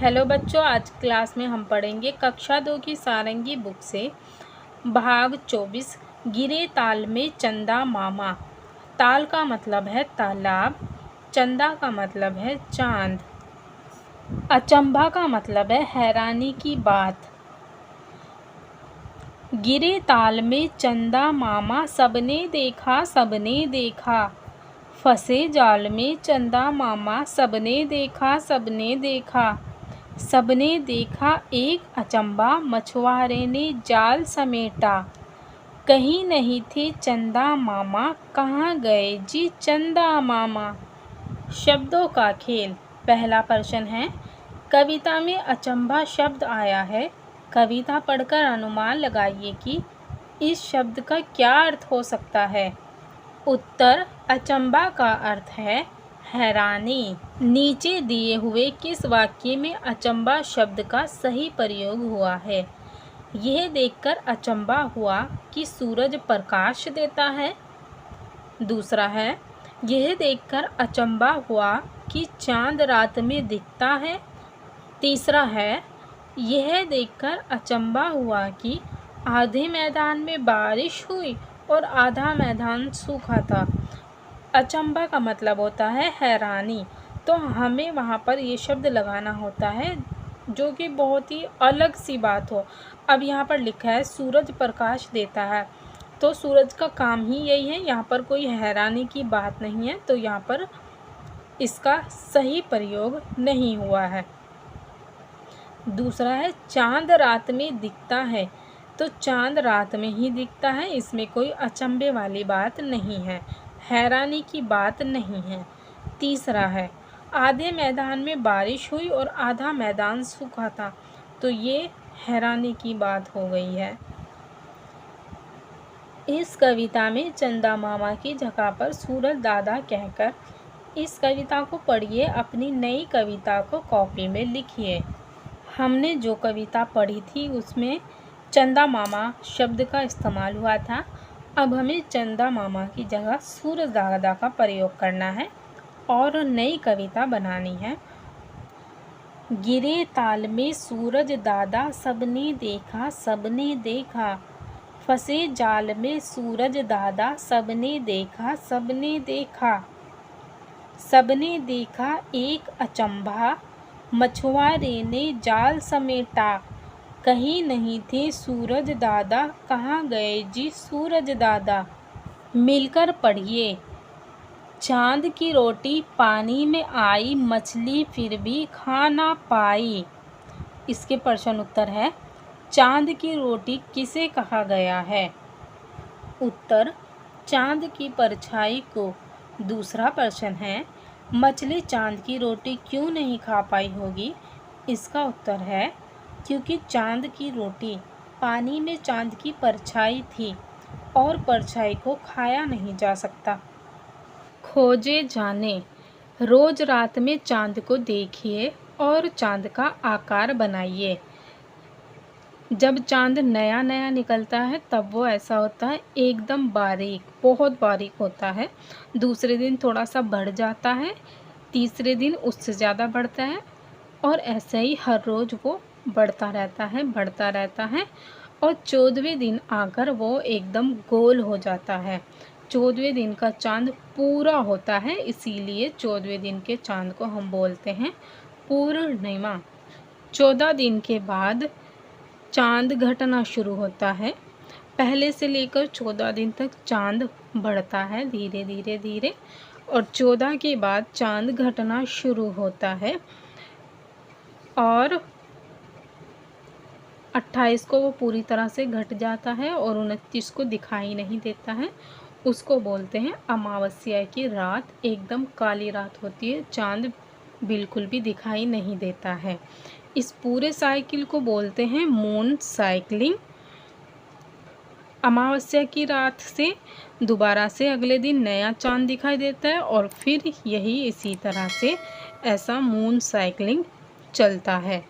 Hello बच्चों, आज class में हम पढ़ेंगे कक्षा 2 की सारंगी बुक से भाग 24 गिरे ताल में चंदा मामा। ताल का मतलब है तालाब, चंदा का मतलब है चांद, अचंभा का मतलब है हैरानी की बात। गिरे ताल में चंदा मामा, सबने देखा। फंसे जाल में चंदा मामा, सबने देखा। सबने देखा एक अचंभा, मछुआरे ने जाल समेटा। कहीं नहीं थे चंदा मामा, कहाँ गए जी चंदा मामा। शब्दों का खेल। पहला प्रश्न है, कविता में अचंभा शब्द आया है। कविता पढ़कर अनुमान लगाइए कि इस शब्द का क्या अर्थ हो सकता है। उत्तर, अचंभा का अर्थ है हैरानी। नीचे दिए हुए किस वाक्य में अचंभा शब्द का सही प्रयोग हुआ है। यह देखकर अचंभा हुआ कि सूरज प्रकाश देता है। दूसरा है, यह देखकर अचंभा हुआ कि चांद रात में दिखता है। तीसरा है, यह देखकर अचंभा हुआ कि आधे मैदान में बारिश हुई और आधा मैदान सूखा था। अचंभा का मतलब होता है हैरानी, तो हमें वहाँ पर ये शब्द लगाना होता है जो कि बहुत ही अलग सी बात हो। अब यहाँ पर लिखा है सूरज प्रकाश देता है, तो सूरज का काम ही यही है, यहाँ पर कोई हैरानी की बात नहीं है, तो यहाँ पर इसका सही प्रयोग नहीं हुआ है। दूसरा है, चांद रात में दिखता है, तो चांद रात में ही दिखता है, इसमें कोई अचंभे वाली बात नहीं है, हैरानी की बात नहीं है। तीसरा है, आधे मैदान में बारिश हुई और आधा मैदान सूखा था, तो ये हैरानी की बात हो गई है। इस कविता में चंदा मामा की जगह पर सूरज दादा कहकर इस कविता को पढ़िए, अपनी नई कविता को कॉपी में लिखिए। हमने जो कविता पढ़ी थी उसमें चंदा मामा शब्द का इस्तेमाल हुआ था। अब हमें चंदा मामा की जगह सूरज दादा का प्रयोग करना है और नई कविता बनानी है। गिरे ताल में सूरज दादा, सबने देखा। फंसे जाल में सूरज दादा, सबने देखा। सबने देखा एक अचंभा, मछुआरे ने जाल समेटा। कहीं नहीं थे सूरज दादा, कहाँ गए जी सूरज दादा। मिलकर पढ़िए। चांद की रोटी पानी में आई, मछली फिर भी खा ना पाई। इसके प्रश्न उत्तर है, चांद की रोटी किसे कहा गया है। उत्तर, चांद की परछाई को। दूसरा प्रश्न है, मछली चांद की रोटी क्यों नहीं खा पाई होगी। इसका उत्तर है, क्योंकि चांद की रोटी पानी में चांद की परछाई थी और परछाई को खाया नहीं जा सकता। खोजे जाने। रोज रात में चांद को देखिए और चांद का आकार बनाइए। जब चांद नया नया निकलता है तब वो ऐसा होता है, एकदम बारीक, बहुत बारीक होता है। दूसरे दिन थोड़ा सा बढ़ जाता है, तीसरे दिन उससे ज़्यादा बढ़ता है और ऐसे ही हर रोज़ वो बढ़ता रहता है और 14वें दिन आकर वो एकदम गोल हो जाता है। 14वें दिन का चांद पूरा होता है, इसीलिए 14वें दिन के चांद को हम बोलते हैं पूर्णिमा। 14 दिन के बाद चांद घटना शुरू होता है। पहले से लेकर 14 दिन तक चांद बढ़ता है धीरे और 14 के बाद चांद घटना शुरू होता है और 28 को वो पूरी तरह से घट जाता है और 29 को दिखाई नहीं देता है। उसको बोलते हैं अमावस्या की रात, एकदम काली रात होती है, चांद बिल्कुल भी दिखाई नहीं देता है। इस पूरे साइकिल को बोलते हैं मून साइकिलिंग। अमावस्या की रात से दोबारा से अगले दिन नया चांद दिखाई देता है और फिर यही इसी तरह से ऐसा मून साइकिलिंग चलता है।